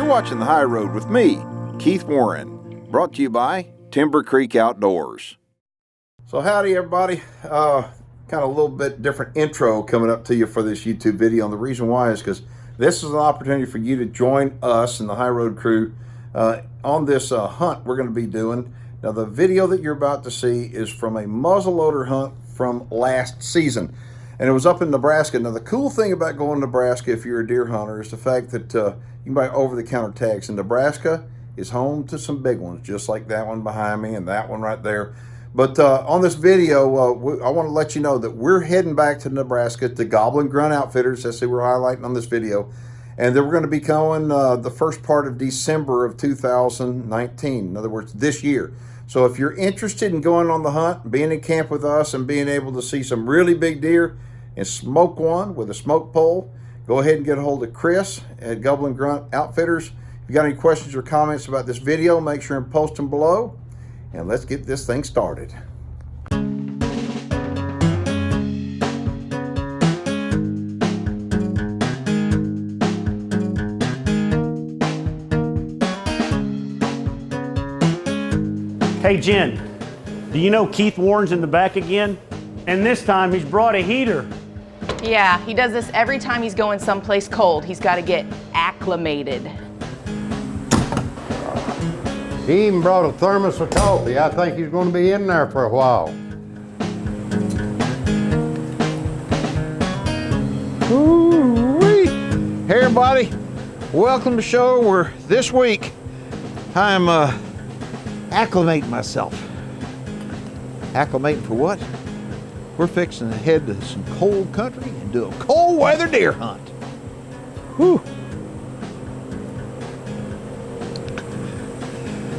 watching The High Road with me, Keith Warren, brought to you by Timber Creek Outdoors. So howdy everybody, kind of a little bit different intro coming up to you for this YouTube video, and the reason why is because this is an opportunity for you to join us and the High Road crew on this hunt we're going to be doing. Now the video that you're about to see is from a muzzleloader hunt from last season, and it was up in Nebraska. Now the cool thing about going to Nebraska if you're a deer hunter is the fact that you can buy over-the-counter tags, and Nebraska is home to some big ones, just like that one behind me and that one right there. But on this video, I want to let you know that we're heading back to Nebraska to Gobble N Grunt Outfitters. That's what we're highlighting on this video. And then we're going to be going the first part of December of 2019. In other words, this year. So if you're interested in going on the hunt, being in camp with us, and being able to see some really big deer and smoke one with a smoke pole, go ahead and get a hold of Chris at Gobble N Grunt Outfitters. If you got any questions or comments about this video, make sure and post them below. And let's get this thing started. Hey Jen, do you know Keith Warren's in the back again? And this time he's brought a heater. Yeah, he does this every time he's going someplace cold. He's got to get acclimated. He even brought a thermos of coffee. I think he's going to be in there for a while. Ooh-wee. Hey everybody, welcome to the show. Where this week I'm acclimating myself. Acclimating for what? We're fixing to head to some cold country and do a cold weather deer hunt. Whew.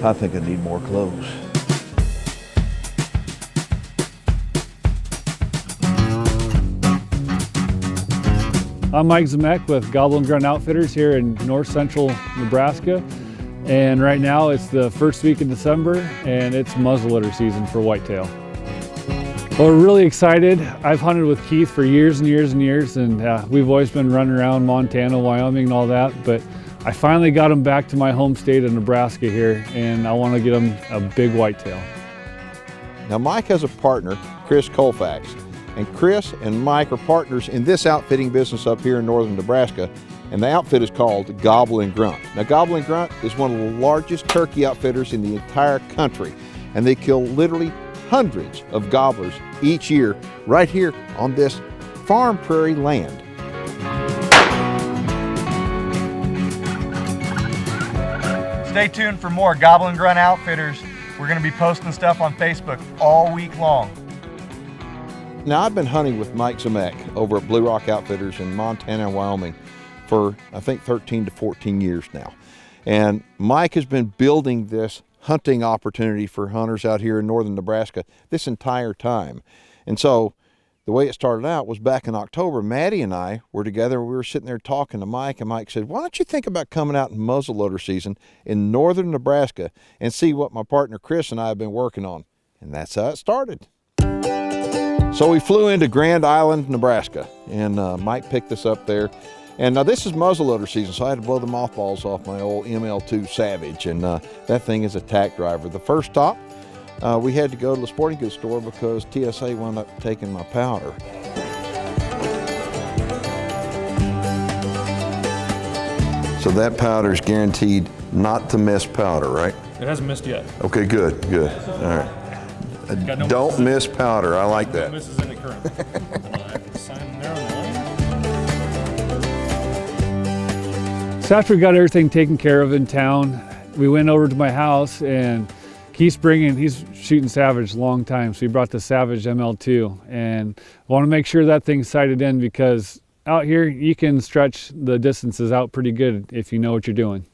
I think I need more clothes. I'm Mike Zmek with Gobble N Grunt Outfitters here in North Central Nebraska. And right now it's the first week in December and it's muzzleloader season for whitetail. Well, we're really excited. I've hunted with Keith for years and years and years, and we've always been running around Montana, Wyoming and all that, but I finally got him back to my home state of Nebraska here, and I want to get him a big whitetail. Now Mike has a partner, Chris Colfax, and Chris and Mike are partners in this outfitting business up here in northern Nebraska, and the outfit is called Gobble N Grunt. Now Gobble N Grunt is one of the largest turkey outfitters in the entire country, and they kill literally hundreds of gobblers each year right here on this farm prairie land. Stay tuned for more Gobble N Grunt Outfitters. We're going to be posting stuff on Facebook all week long. Now I've been hunting with Mike Zmek over at Blue Rock Outfitters in Montana and Wyoming for I think 13 to 14 years now. And Mike has been building this hunting opportunity for hunters out here in northern Nebraska this entire time. And so the way it started out was back in October. Maddie and I were together. We were sitting there talking to Mike, and Mike said, why don't you think about coming out in muzzleloader season in northern Nebraska and see what my partner Chris and I have been working on? And that's how it started. So we flew into Grand Island, Nebraska, and Mike picked us up there. And now this is muzzleloader season, so I had to blow the mothballs off my old ML2 Savage, and that thing is a tack driver. The first stop, we had to go to the sporting goods store because TSA wound up taking my powder. So that powder is guaranteed not to miss powder, right? It hasn't missed yet. Okay, good, good. All right. Don't miss powder. I like that. No misses in the current. So after we got everything taken care of in town, we went over to my house, and he's shooting Savage a long time, so he brought the Savage ML2, and I want to make sure that thing's sighted in, because out here you can stretch the distances out pretty good if you know what you're doing.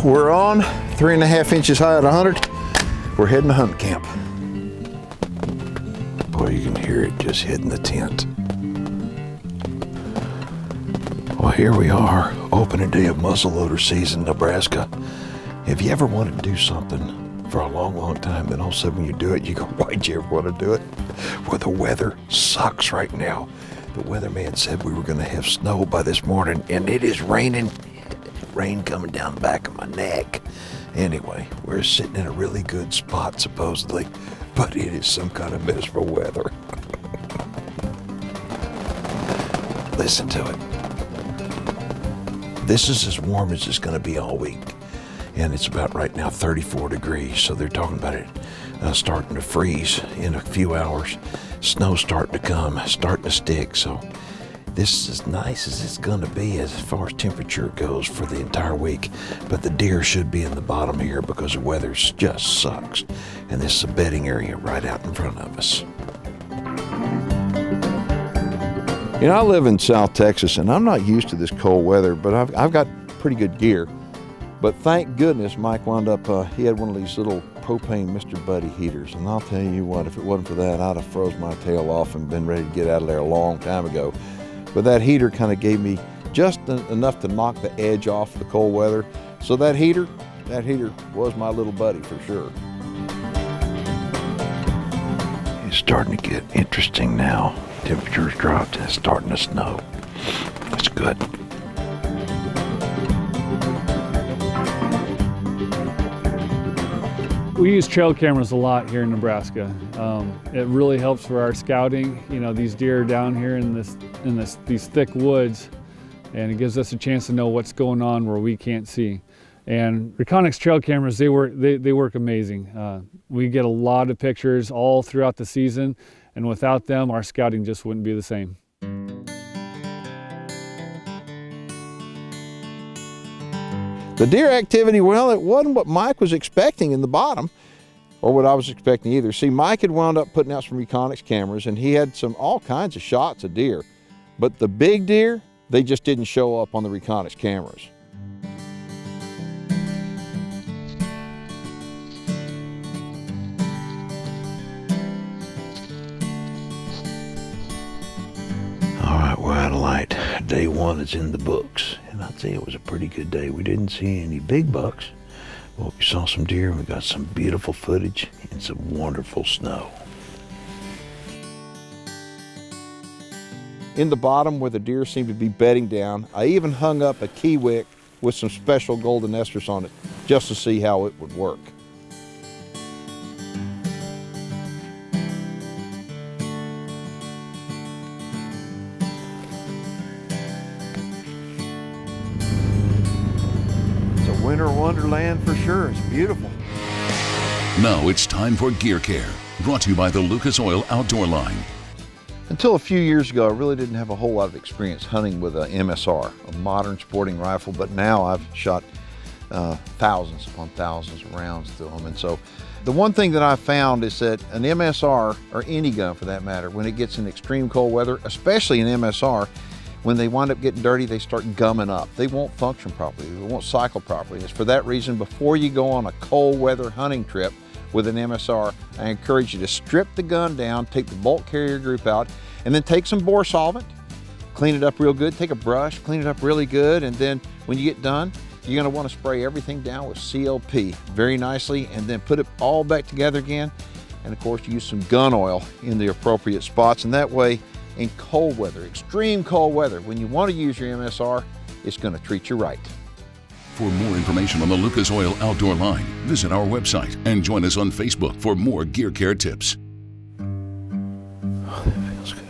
we're on 3.5 inches high at 100. We're heading to hunt camp. Boy, you can hear it just hitting the tent. Well, here we are, opening day of muzzleloader season in Nebraska. If you ever wanted to do something for a long, long time, then all of a sudden when you do it, you go, why'd you ever want to do it? Well, the weather sucks right now. The weatherman said we were going to have snow by this morning, and it is raining. Rain coming down the back of my neck. Anyway, we're sitting in a really good spot, supposedly, but it is some kind of miserable weather. Listen to it. This is as warm as it's going to be all week, and it's about right now 34 degrees, so they're talking about it starting to freeze in a few hours. Snow starting to come, starting to stick, so this is as nice as it's going to be as far as temperature goes for the entire week. But the deer should be in the bottom here because the weather just sucks. And this is a bedding area right out in front of us. You know, I live in South Texas and I'm not used to this cold weather, but I've got pretty good gear. But thank goodness Mike wound up, he had one of these little propane Mr. Buddy heaters. And I'll tell you what, if it wasn't for that, I'd have froze my tail off and been ready to get out of there a long time ago. But that heater kind of gave me just enough to knock the edge off the cold weather. So that heater was my little buddy for sure. It's starting to get interesting now. Temperature's dropped and it's starting to snow. That's good. We use trail cameras a lot here in Nebraska. It really helps for our scouting. You know, these deer are down here in these thick woods, and it gives us a chance to know what's going on where we can't see. And Reconyx trail cameras, they work amazing. We get a lot of pictures all throughout the season, and without them, our scouting just wouldn't be the same. The deer activity, well, it wasn't what Mike was expecting in the bottom, or what I was expecting either. See, Mike had wound up putting out some Reconyx cameras, and he had all kinds of shots of deer. But the big deer, they just didn't show up on the Reconyx cameras. All right, we're out of light. Day one is in the books, and I'd say it was a pretty good day. We didn't see any big bucks. Well, we saw some deer, and we got some beautiful footage and some wonderful snow. In the bottom where the deer seemed to be bedding down, I even hung up a key wick with some special golden estrus on it just to see how it would work. Winter wonderland for sure. It's beautiful. Now it's time for Gear Care, brought to you by the Lucas Oil Outdoor Line. Until a few years ago, I really didn't have a whole lot of experience hunting with an MSR, a modern sporting rifle, but now I've shot thousands upon thousands of rounds to them. And so the one thing that I've found is that an MSR, or any gun for that matter, when it gets in extreme cold weather, especially an MSR, when they wind up getting dirty, they start gumming up. They won't function properly. They won't cycle properly. It's for that reason, before you go on a cold weather hunting trip with an MSR, I encourage you to strip the gun down, take the bolt carrier group out, and then take some bore solvent, clean it up real good, take a brush, clean it up really good, and then when you get done, you're gonna wanna spray everything down with CLP very nicely, and then put it all back together again. And of course, use some gun oil in the appropriate spots, and that way, in cold weather, extreme cold weather, when you want to use your MSR, it's going to treat you right. For more information on the Lucas Oil Outdoor Line, visit our website and join us on Facebook for more Gear Care tips. Oh, that feels good.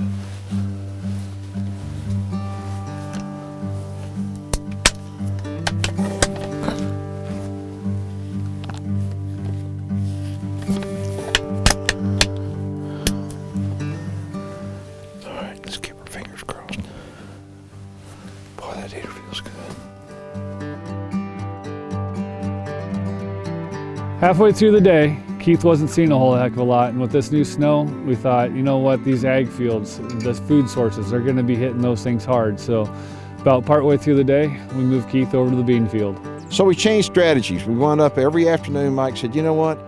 Halfway through the day, Keith wasn't seeing a whole heck of a lot, and with this new snow, we thought, you know what, these ag fields, the food sources, are going to be hitting those things hard. So about partway through the day, we moved Keith over to the bean field. So we changed strategies. We wound up every afternoon. Mike said, you know what?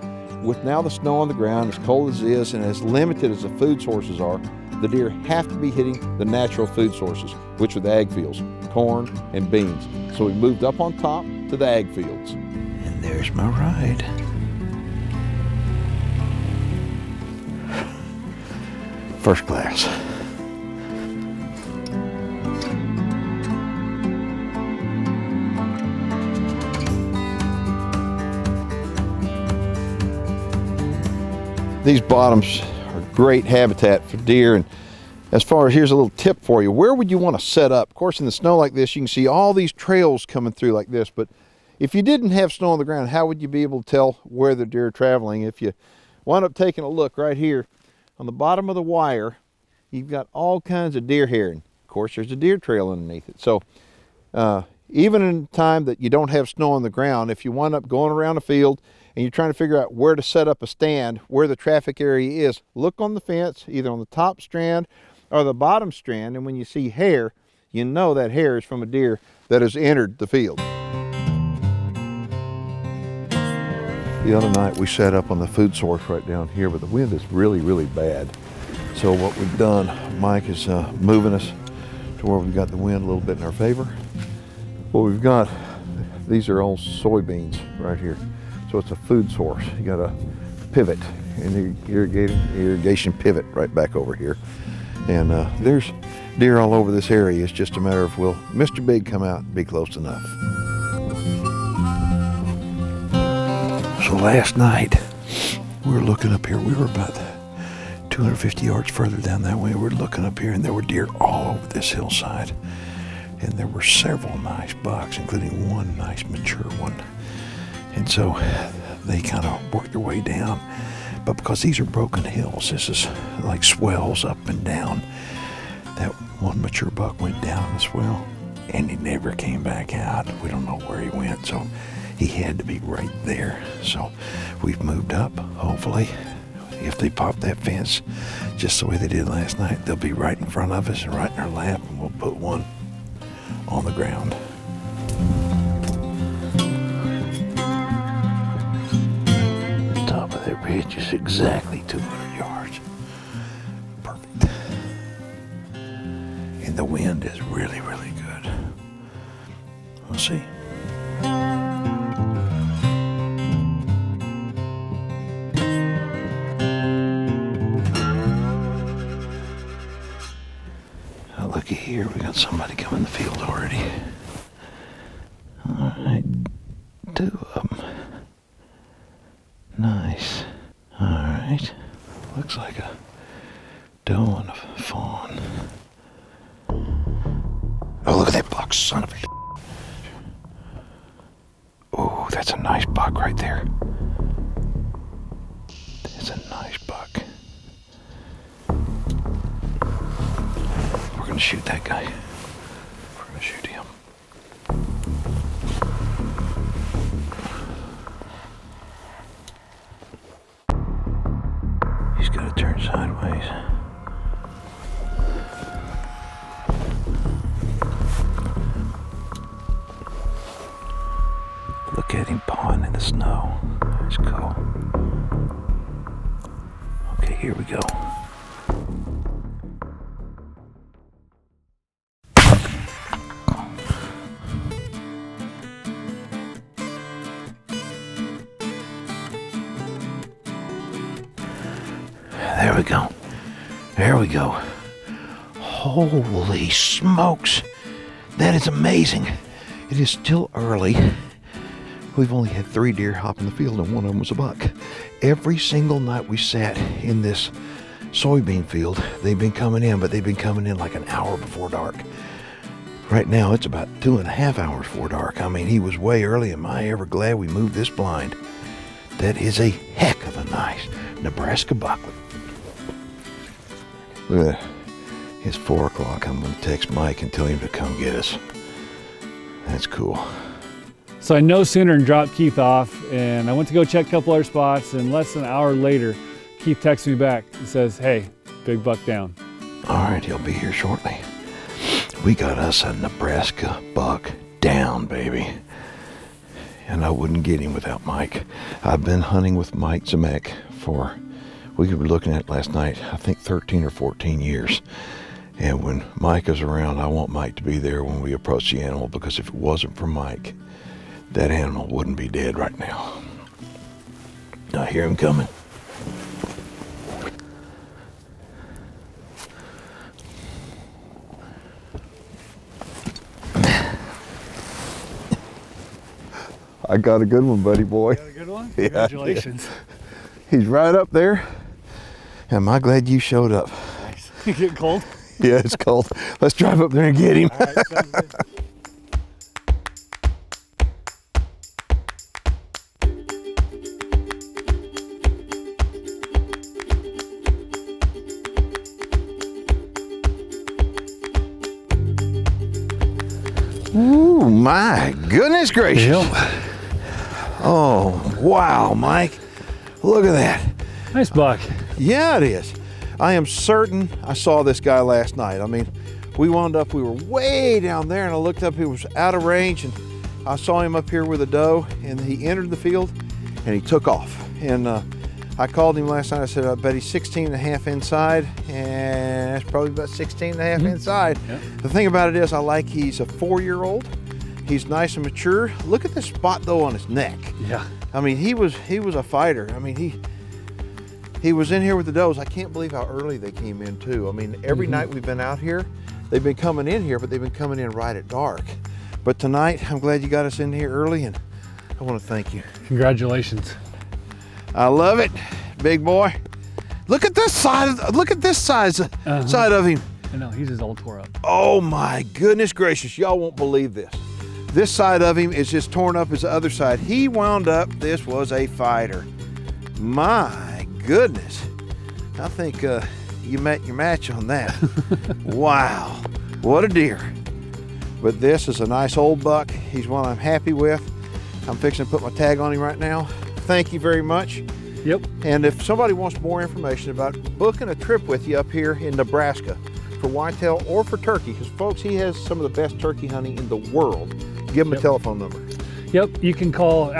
With now the snow on the ground, as cold as it is, and as limited as the food sources are, the deer have to be hitting the natural food sources, which are the ag fields, corn and beans. So we moved up on top to the ag fields. And there's my ride. First class. These bottoms are great habitat for deer, and as far as, here's a little tip for you, where would you want to set up? Of course, in the snow like this, you can see all these trails coming through like this, but if you didn't have snow on the ground, how would you be able to tell where the deer are traveling? If you wind up taking a look right here on the bottom of the wire, you've got all kinds of deer hair, and of course there's a deer trail underneath it. So even in time that you don't have snow on the ground, if you wind up going around a field and you're trying to figure out where to set up a stand, where the traffic area is, look on the fence, either on the top strand or the bottom strand, and when you see hair, you know that hair is from a deer that has entered the field. The other night we set up on the food source right down here, but the wind is really, really bad. So what we've done, Mike is moving us to where we've got the wind a little bit in our favor. Well, we've got, these are all soybeans right here. So it's a food source. You got a pivot, and the irrigation pivot right back over here. And there's deer all over this area. It's just a matter of, will Mr. Big come out and be close enough? So last night, we were looking up here. We were about 250 yards further down that way. We're looking up here, and there were deer all over this hillside. And there were several nice bucks, including one nice mature one. And so they kind of worked their way down. But because these are broken hills, this is like swells up and down. That one mature buck went down the swell, and he never came back out. We don't know where he went, so he had to be right there. So we've moved up. Hopefully, if they pop that fence just the way they did last night, they'll be right in front of us and right in our lap, and we'll put one on the ground. That ridge is exactly 200 yards. Perfect. And the wind is really, really good. We'll see. Now looky here, we got somebody coming in the field already. All right, 2 of them. Nice. All right. Looks like a doe and a fawn. Oh, look at that buck, son of a... Oh, that's a nice buck right there. That's a nice buck. We're gonna shoot that guy. We're gonna shoot him. He's got to turn sideways. Look at him pawing in the snow. That's cool. Okay, here we go. There we go. There we go. Holy smokes. That is amazing. It is still early. We've only had 3 deer hop in the field, and one of them was a buck. Every single night we sat in this soybean field, they've been coming in, but they've been coming in like an hour before dark. Right now, it's about 2.5 hours before dark. I mean, he was way early. Am I ever glad we moved this blind? That is a heck of a nice Nebraska buck. Look at that. It's 4 o'clock. I'm going to text Mike and tell him to come get us. That's cool. So I no sooner than dropped Keith off, and I went to go check a couple other spots, and less than an hour later, Keith texts me back and says, hey, big buck down. All right, he'll be here shortly. We got us a Nebraska buck down, baby. and I wouldn't get him without Mike. I've been hunting with Mike Zmek for, we were looking at last night, I think 13 or 14 years. And when Mike is around, I want Mike to be there when we approach the animal, because if it wasn't for Mike, that animal wouldn't be dead right now. I hear him coming. I got a good one, buddy boy. You got a good one? Congratulations. Yeah. He's right up there. Am I glad you showed up? Nice. You get cold? Yeah, it's cold. Let's drive up there and get him. All right, sounds good. Ooh, my goodness gracious. Yep. Oh, wow, Mike. Look at that. Nice buck. Yeah, it is. I am certain I saw this guy last night. I mean, we wound up, we were way down there, and I looked up, he was out of range, and I saw him up here with a doe, and he entered the field, and he took off. And I called him last night. I said, I bet he's 16 and a half inside, and that's probably about 16 and a half inside. Yep. The thing about it is, I like he's a 4-year-old. He's nice and mature. Look at the spot though on his neck. Yeah. I mean, he was a fighter. I mean, he was in here with the does. I can't believe how early they came in too. I mean, every night we've been out here, they've been coming in here, but they've been coming in right at dark. But tonight, I'm glad you got us in here early, and I want to thank you. Congratulations. I love it, big boy. Look at this side. Look at this side of him. I know, he's just all tore up. Oh my goodness gracious, y'all won't believe this. This side of him is just torn up as the other side. He wound up, this was a fighter. My goodness. I think you met your match on that. Wow, what a deer. But this is a nice old buck. He's one I'm happy with. I'm fixing to put my tag on him right now. Thank you very much. Yep. And if somebody wants more information about booking a trip with you up here in Nebraska for whitetail or for turkey, because folks, he has some of the best turkey hunting in the world, give him a telephone number. Yep, you can call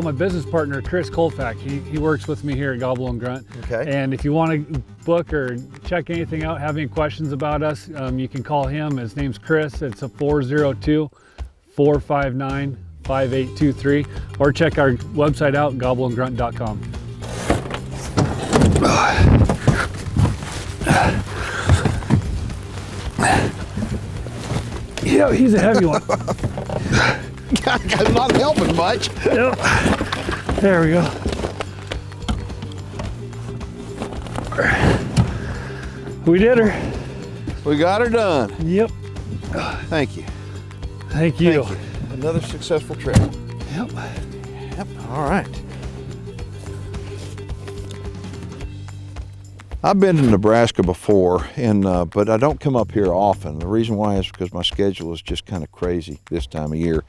my business partner, Chris Colfack. He works with me here at Gobble N Grunt. Okay. And if you want to book or check anything out, have any questions about us, you can call him. His name's Chris. It's a 402-459-5823, or check our website out, gobbleandgrunt.com. Yeah, he's a heavy one. I'm not helping much. Yep. There we go. We did her. We got her done. Yep. Thank you. Thank you. Thank you. Another successful trip. Yep. Yep. All right. I've been to Nebraska before, and but I don't come up here often. The reason why is because my schedule is just kind of crazy this time of year.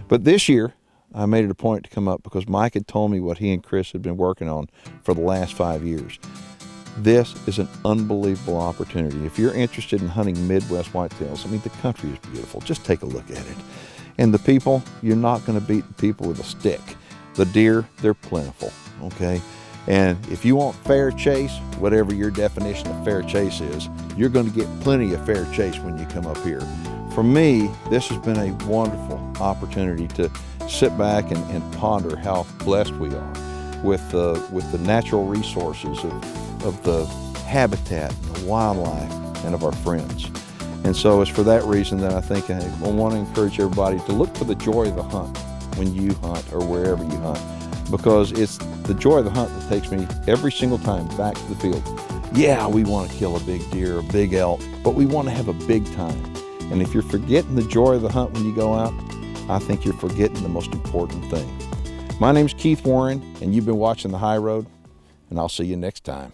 But this year, I made it a point to come up because Mike had told me what he and Chris had been working on for the last 5 years. This is an unbelievable opportunity. If you're interested in hunting Midwest whitetails, I mean, the country is beautiful. Just take a look at it. And the people, you're not going to beat the people with a stick. The deer, they're plentiful, okay? And if you want fair chase, whatever your definition of fair chase is, you're going to get plenty of fair chase when you come up here. For me, this has been a wonderful opportunity to sit back and ponder how blessed we are with the natural resources of the habitat, and the wildlife, and of our friends. And so it's for that reason that I think I want to encourage everybody to look for the joy of the hunt when you hunt or wherever you hunt, because it's the joy of the hunt that takes me every single time back to the field. Yeah, we want to kill a big deer, a big elk, but we want to have a big time. And if you're forgetting the joy of the hunt when you go out, I think you're forgetting the most important thing. My name's Keith Warren, and you've been watching The High Road, and I'll see you next time.